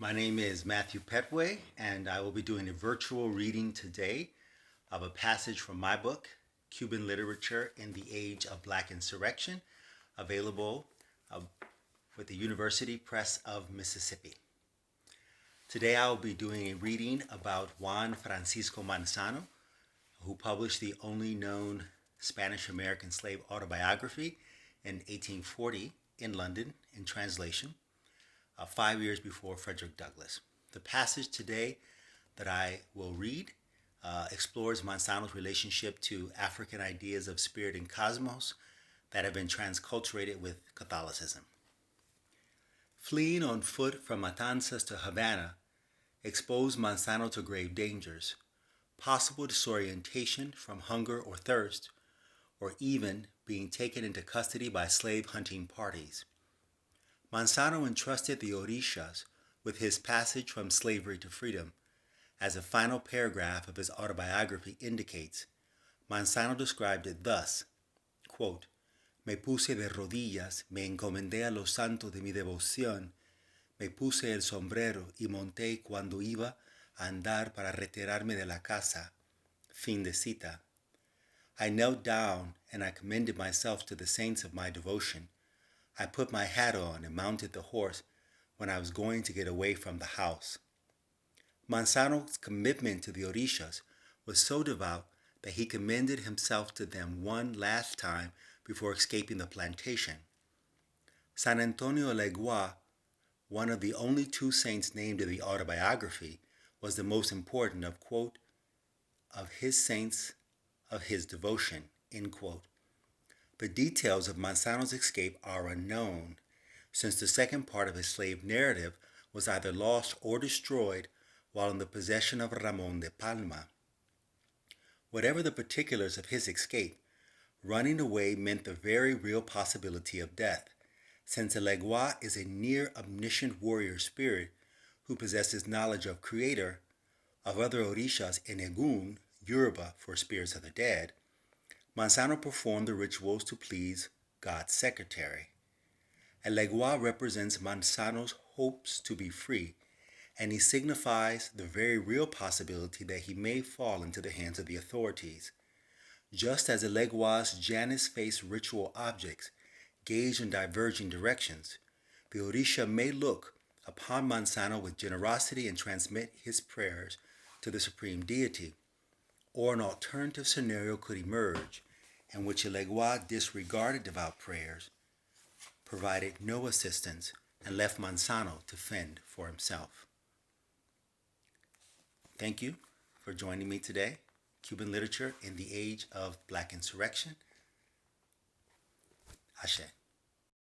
My name is Matthew Petway, and I will be doing a virtual reading today of a passage from my book, Cuban Literature in the Age of Black Insurrection, available with the University Press of Mississippi. Today I will be doing a reading about Juan Francisco Manzano, who published the only known Spanish-American slave autobiography in 1840 in London in translation, 5 years before Frederick Douglass. The passage today that I will read explores Manzano's relationship to African ideas of spirit and cosmos that have been transculturated with Catholicism. Fleeing on foot from Matanzas to Havana exposed Manzano to grave dangers, possible disorientation from hunger or thirst, or even being taken into custody by slave hunting parties. Manzano entrusted the Orishas with his passage from slavery to freedom. As a final paragraph of his autobiography indicates, Manzano described it thus, quote, "Me puse de rodillas, me encomendé a los santos de mi devoción, me puse el sombrero y monté cuando iba a andar para retirarme de la casa." Fin de cita. I knelt down and I commended myself to the saints of my devotion. I put my hat on and mounted the horse when I was going to get away from the house. Manzano's commitment to the Orishas was so devout that he commended himself to them one last time before escaping the plantation. San Antonio Legua, one of the only two saints named in the autobiography, was the most important of, quote, of his saints of his devotion, end quote. The details of Manzano's escape are unknown, since the second part of his slave narrative was either lost or destroyed while in the possession of Ramon de Palma. Whatever the particulars of his escape, running away meant the very real possibility of death, since a Legua is a near-omniscient warrior spirit who possesses knowledge of Creator, of other Orishas in Egun, Yoruba for spirits of the dead. Manzano performed the rituals to please God's secretary. A Legua represents Manzano's hopes to be free, and he signifies the very real possibility that he may fall into the hands of the authorities. Just as a Legua's Janus-faced ritual objects gaze in diverging directions, the Orisha may look upon Manzano with generosity and transmit his prayers to the supreme deity. Or an alternative scenario could emerge in which a Legua disregarded devout prayers, provided no assistance, and left Manzano to fend for himself. Thank you for joining me today. Cuban Literature in the Age of Black Insurrection. Ashe.